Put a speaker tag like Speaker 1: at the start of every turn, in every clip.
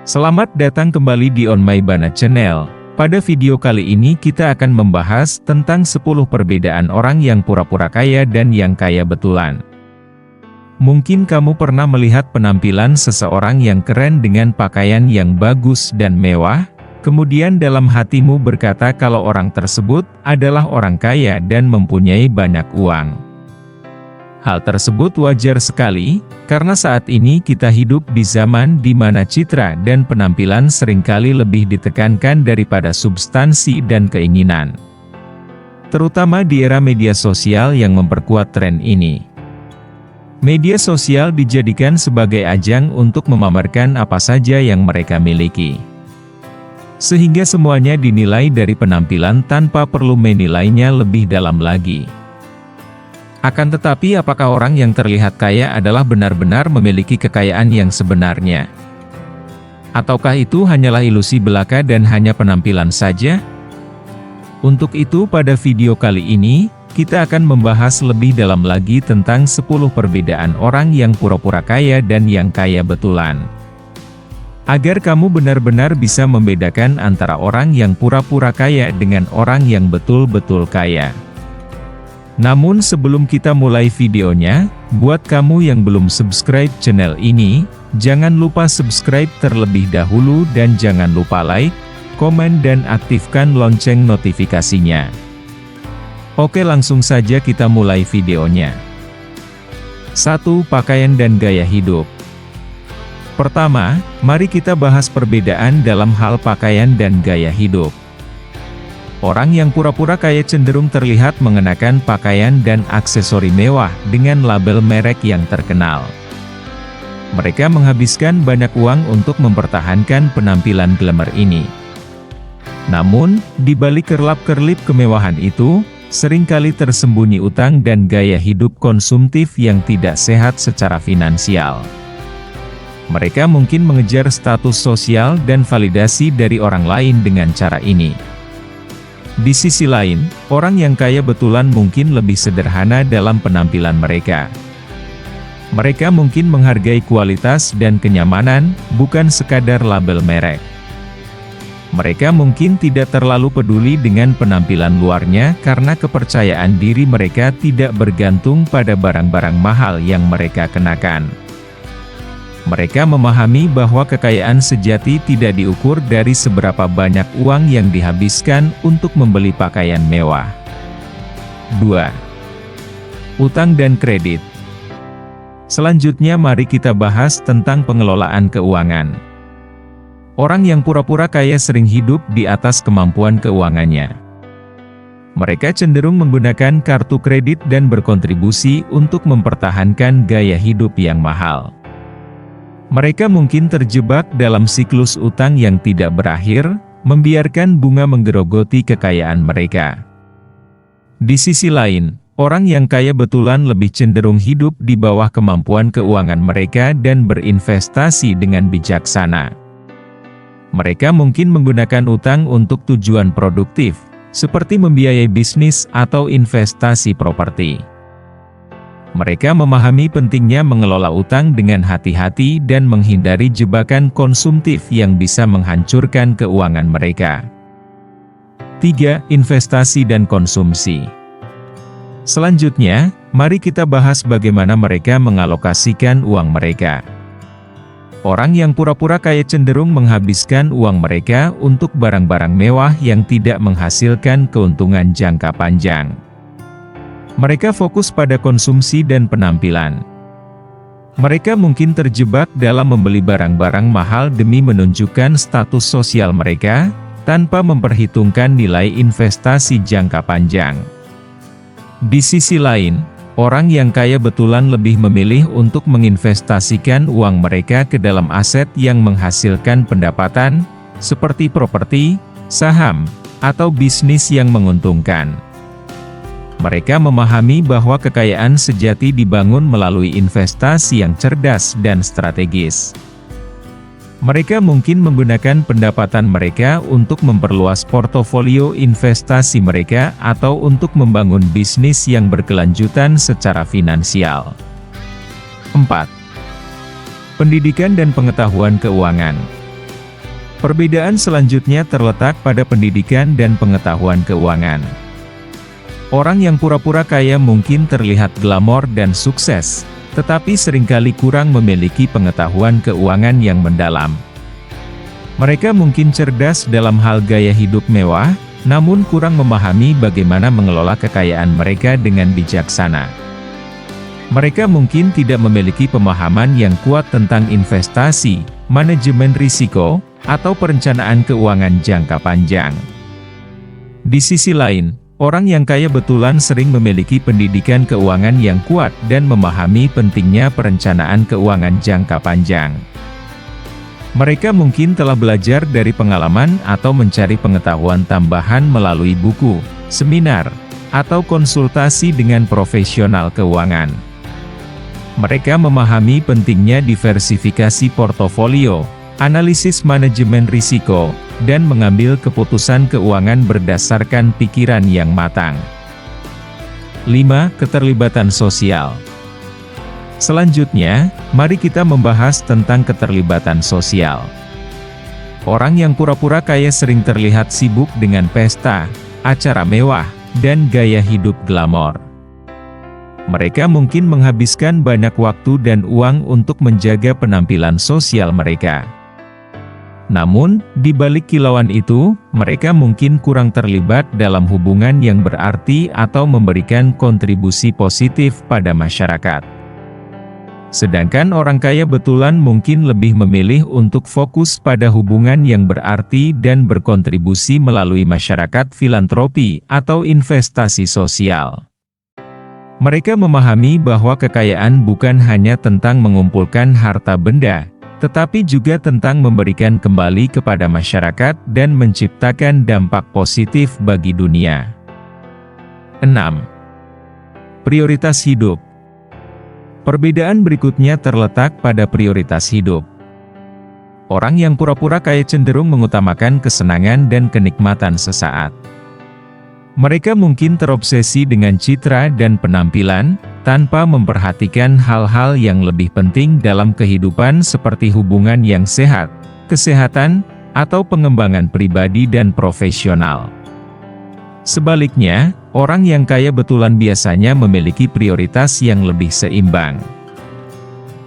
Speaker 1: Selamat datang kembali di On My Bana Channel. Pada video kali ini kita akan membahas tentang 10 perbedaan orang yang pura-pura kaya dan yang kaya betulan. Mungkin kamu pernah melihat penampilan seseorang yang keren dengan pakaian yang bagus dan mewah, kemudian dalam hatimu berkata kalau orang tersebut adalah orang kaya dan mempunyai banyak uang. Hal tersebut wajar sekali, karena saat ini kita hidup di zaman di mana citra dan penampilan seringkali lebih ditekankan daripada substansi dan keinginan. Terutama di era media sosial yang memperkuat tren ini. Media sosial dijadikan sebagai ajang untuk memamerkan apa saja yang mereka miliki. Sehingga semuanya dinilai dari penampilan tanpa perlu menilainya lebih dalam lagi. Akan tetapi apakah orang yang terlihat kaya adalah benar-benar memiliki kekayaan yang sebenarnya? Ataukah itu hanyalah ilusi belaka dan hanya penampilan saja? Untuk itu pada video kali ini, kita akan membahas lebih dalam lagi tentang 10 perbedaan orang yang pura-pura kaya dan yang kaya betulan. Agar kamu benar-benar bisa membedakan antara orang yang pura-pura kaya dengan orang yang betul-betul kaya. Namun sebelum kita mulai videonya, buat kamu yang belum subscribe channel ini, jangan lupa subscribe terlebih dahulu dan jangan lupa like, komen dan aktifkan lonceng notifikasinya. Oke, langsung saja kita mulai videonya. 1. Pakaian dan gaya hidup. Pertama, mari kita bahas perbedaan dalam hal pakaian dan gaya hidup. Orang yang pura-pura kaya cenderung terlihat mengenakan pakaian dan aksesori mewah dengan label merek yang terkenal. Mereka menghabiskan banyak uang untuk mempertahankan penampilan glamour ini. Namun, di balik kerlap-kerlip kemewahan itu, seringkali tersembunyi utang dan gaya hidup konsumtif yang tidak sehat secara finansial. Mereka mungkin mengejar status sosial dan validasi dari orang lain dengan cara ini. Di sisi lain, orang yang kaya betulan mungkin lebih sederhana dalam penampilan mereka. Mereka mungkin menghargai kualitas dan kenyamanan, bukan sekadar label merek. Mereka mungkin tidak terlalu peduli dengan penampilan luarnya karena kepercayaan diri mereka tidak bergantung pada barang-barang mahal yang mereka kenakan. Mereka memahami bahwa kekayaan sejati tidak diukur dari seberapa banyak uang yang dihabiskan untuk membeli pakaian mewah. 2. Utang dan kredit. Selanjutnya mari kita bahas tentang pengelolaan keuangan. Orang yang pura-pura kaya sering hidup di atas kemampuan keuangannya. Mereka cenderung menggunakan kartu kredit dan berkontribusi untuk mempertahankan gaya hidup yang mahal. Mereka mungkin terjebak dalam siklus utang yang tidak berakhir, membiarkan bunga menggerogoti kekayaan mereka. Di sisi lain, orang yang kaya betulan lebih cenderung hidup di bawah kemampuan keuangan mereka dan berinvestasi dengan bijaksana. Mereka mungkin menggunakan utang untuk tujuan produktif, seperti membiayai bisnis atau investasi properti. Mereka memahami pentingnya mengelola utang dengan hati-hati dan menghindari jebakan konsumtif yang bisa menghancurkan keuangan mereka. 3. Investasi dan konsumsi. Selanjutnya, mari kita bahas bagaimana mereka mengalokasikan uang mereka. Orang yang pura-pura kaya cenderung menghabiskan uang mereka untuk barang-barang mewah yang tidak menghasilkan keuntungan jangka panjang. Mereka fokus pada konsumsi dan penampilan. Mereka mungkin terjebak dalam membeli barang-barang mahal demi menunjukkan status sosial mereka, tanpa memperhitungkan nilai investasi jangka panjang. Di sisi lain, orang yang kaya betulan lebih memilih untuk menginvestasikan uang mereka ke dalam aset yang menghasilkan pendapatan, seperti properti, saham, atau bisnis yang menguntungkan. Mereka memahami bahwa kekayaan sejati dibangun melalui investasi yang cerdas dan strategis. Mereka mungkin menggunakan pendapatan mereka untuk memperluas portofolio investasi mereka atau untuk membangun bisnis yang berkelanjutan secara finansial. 4. Pendidikan dan pengetahuan keuangan. Perbedaan selanjutnya terletak pada pendidikan dan pengetahuan keuangan. Orang yang pura-pura kaya mungkin terlihat glamor dan sukses, tetapi seringkali kurang memiliki pengetahuan keuangan yang mendalam. Mereka mungkin cerdas dalam hal gaya hidup mewah, namun kurang memahami bagaimana mengelola kekayaan mereka dengan bijaksana. Mereka mungkin tidak memiliki pemahaman yang kuat tentang investasi, manajemen risiko, atau perencanaan keuangan jangka panjang. Di sisi lain, orang yang kaya betulan sering memiliki pendidikan keuangan yang kuat dan memahami pentingnya perencanaan keuangan jangka panjang. Mereka mungkin telah belajar dari pengalaman atau mencari pengetahuan tambahan melalui buku, seminar, atau konsultasi dengan profesional keuangan. Mereka memahami pentingnya diversifikasi portofolio, analisis manajemen risiko, dan mengambil keputusan keuangan berdasarkan pikiran yang matang. 5. Keterlibatan sosial. Selanjutnya, mari kita membahas tentang keterlibatan sosial. Orang yang pura-pura kaya sering terlihat sibuk dengan pesta, acara mewah, dan gaya hidup glamor. Mereka mungkin menghabiskan banyak waktu dan uang untuk menjaga penampilan sosial mereka. Namun, di balik kilauan itu, mereka mungkin kurang terlibat dalam hubungan yang berarti atau memberikan kontribusi positif pada masyarakat. Sedangkan orang kaya betulan mungkin lebih memilih untuk fokus pada hubungan yang berarti dan berkontribusi melalui masyarakat filantropi atau investasi sosial. Mereka memahami bahwa kekayaan bukan hanya tentang mengumpulkan harta benda, tetapi juga tentang memberikan kembali kepada masyarakat dan menciptakan dampak positif bagi dunia. 6. Prioritas hidup. Perbedaan berikutnya terletak pada prioritas hidup. Orang yang pura-pura kaya cenderung mengutamakan kesenangan dan kenikmatan sesaat. Mereka mungkin terobsesi dengan citra dan penampilan, tanpa memperhatikan hal-hal yang lebih penting dalam kehidupan seperti hubungan yang sehat, kesehatan, atau pengembangan pribadi dan profesional. Sebaliknya, orang yang kaya betulan biasanya memiliki prioritas yang lebih seimbang.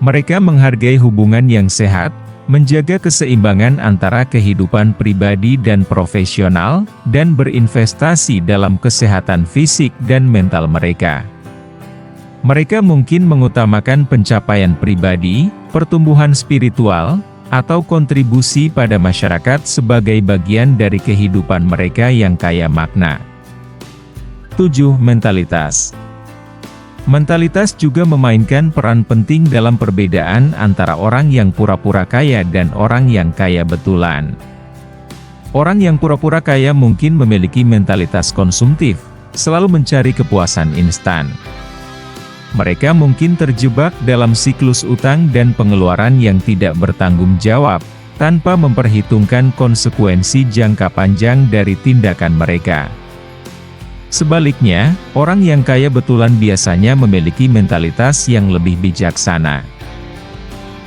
Speaker 1: Mereka menghargai hubungan yang sehat, menjaga keseimbangan antara kehidupan pribadi dan profesional, dan berinvestasi dalam kesehatan fisik dan mental mereka. Mereka mungkin mengutamakan pencapaian pribadi, pertumbuhan spiritual, atau kontribusi pada masyarakat sebagai bagian dari kehidupan mereka yang kaya makna. 7. Mentalitas. Mentalitas juga memainkan peran penting dalam perbedaan antara orang yang pura-pura kaya dan orang yang kaya betulan. Orang yang pura-pura kaya mungkin memiliki mentalitas konsumtif, selalu mencari kepuasan instan. Mereka mungkin terjebak dalam siklus utang dan pengeluaran yang tidak bertanggung jawab, tanpa memperhitungkan konsekuensi jangka panjang dari tindakan mereka. Sebaliknya, orang yang kaya betulan biasanya memiliki mentalitas yang lebih bijaksana.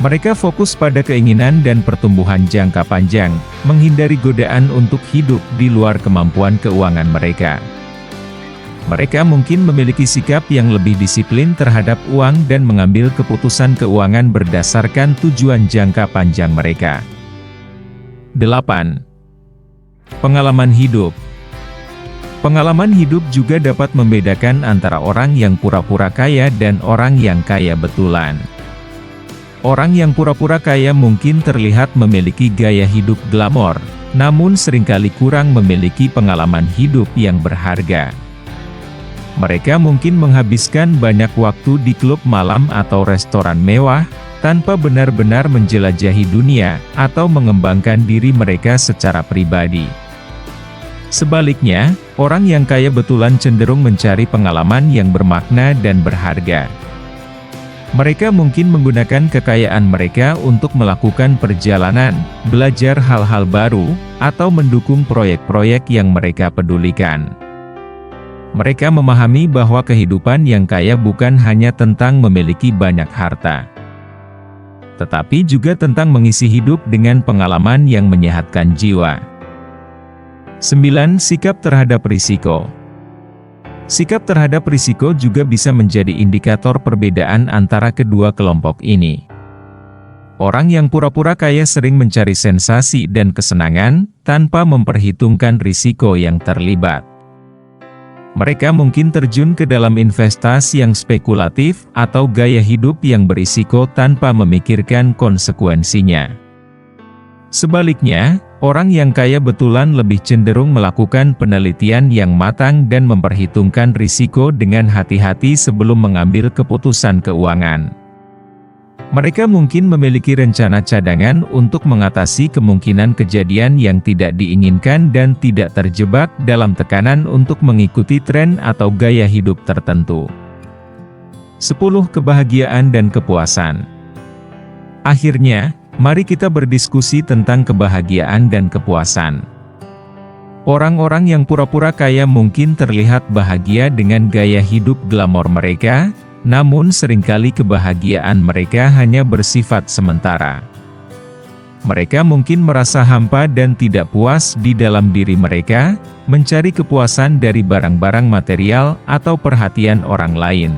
Speaker 1: Mereka fokus pada keinginan dan pertumbuhan jangka panjang, menghindari godaan untuk hidup di luar kemampuan keuangan mereka. Mereka mungkin memiliki sikap yang lebih disiplin terhadap uang dan mengambil keputusan keuangan berdasarkan tujuan jangka panjang mereka. 8. Pengalaman hidup. Pengalaman hidup juga dapat membedakan antara orang yang pura-pura kaya dan orang yang kaya betulan. Orang yang pura-pura kaya mungkin terlihat memiliki gaya hidup glamor, namun seringkali kurang memiliki pengalaman hidup yang berharga. Mereka mungkin menghabiskan banyak waktu di klub malam atau restoran mewah, tanpa benar-benar menjelajahi dunia, atau mengembangkan diri mereka secara pribadi. Sebaliknya, orang yang kaya betulan cenderung mencari pengalaman yang bermakna dan berharga. Mereka mungkin menggunakan kekayaan mereka untuk melakukan perjalanan, belajar hal-hal baru, atau mendukung proyek-proyek yang mereka pedulikan. Mereka memahami bahwa kehidupan yang kaya bukan hanya tentang memiliki banyak harta. tetapi juga tentang mengisi hidup dengan pengalaman yang menyehatkan jiwa. 9. Sikap terhadap risiko. Sikap terhadap risiko juga bisa menjadi indikator perbedaan antara kedua kelompok ini. Orang yang pura-pura kaya sering mencari sensasi dan kesenangan, tanpa memperhitungkan risiko yang terlibat. Mereka mungkin terjun ke dalam investasi yang spekulatif, atau gaya hidup yang berisiko tanpa memikirkan konsekuensinya. Sebaliknya, orang yang kaya betulan lebih cenderung melakukan penelitian yang matang dan memperhitungkan risiko dengan hati-hati sebelum mengambil keputusan keuangan. Mereka mungkin memiliki rencana cadangan untuk mengatasi kemungkinan kejadian yang tidak diinginkan dan tidak terjebak dalam tekanan untuk mengikuti tren atau gaya hidup tertentu. 10. Kebahagiaan dan kepuasan. Akhirnya, mari kita berdiskusi tentang kebahagiaan dan kepuasan. Orang-orang yang pura-pura kaya mungkin terlihat bahagia dengan gaya hidup glamor mereka, namun seringkali kebahagiaan mereka hanya bersifat sementara. Mereka mungkin merasa hampa dan tidak puas di dalam diri mereka, mencari kepuasan dari barang-barang material atau perhatian orang lain.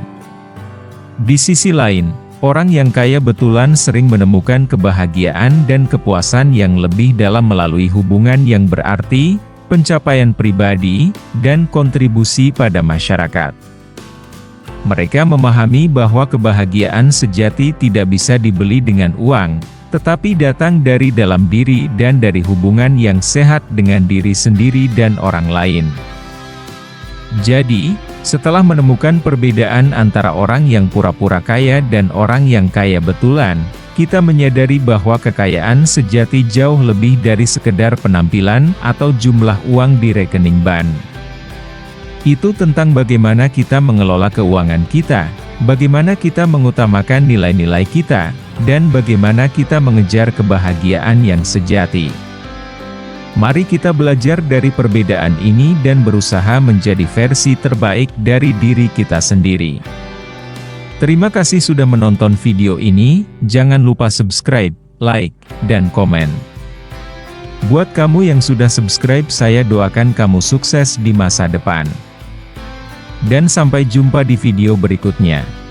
Speaker 1: Di sisi lain, orang yang kaya betulan sering menemukan kebahagiaan dan kepuasan yang lebih dalam melalui hubungan yang berarti, pencapaian pribadi, dan kontribusi pada masyarakat. Mereka memahami bahwa kebahagiaan sejati tidak bisa dibeli dengan uang, tetapi datang dari dalam diri dan dari hubungan yang sehat dengan diri sendiri dan orang lain. Jadi, setelah menemukan perbedaan antara orang yang pura-pura kaya dan orang yang kaya betulan, kita menyadari bahwa kekayaan sejati jauh lebih dari sekedar penampilan atau jumlah uang di rekening bank. Itu tentang bagaimana kita mengelola keuangan kita, bagaimana kita mengutamakan nilai-nilai kita, dan bagaimana kita mengejar kebahagiaan yang sejati. Mari kita belajar dari perbedaan ini dan berusaha menjadi versi terbaik dari diri kita sendiri. Terima kasih sudah menonton video ini, jangan lupa subscribe, like, dan komen. Buat kamu yang sudah subscribe, saya doakan kamu sukses di masa depan. Dan sampai jumpa di video berikutnya.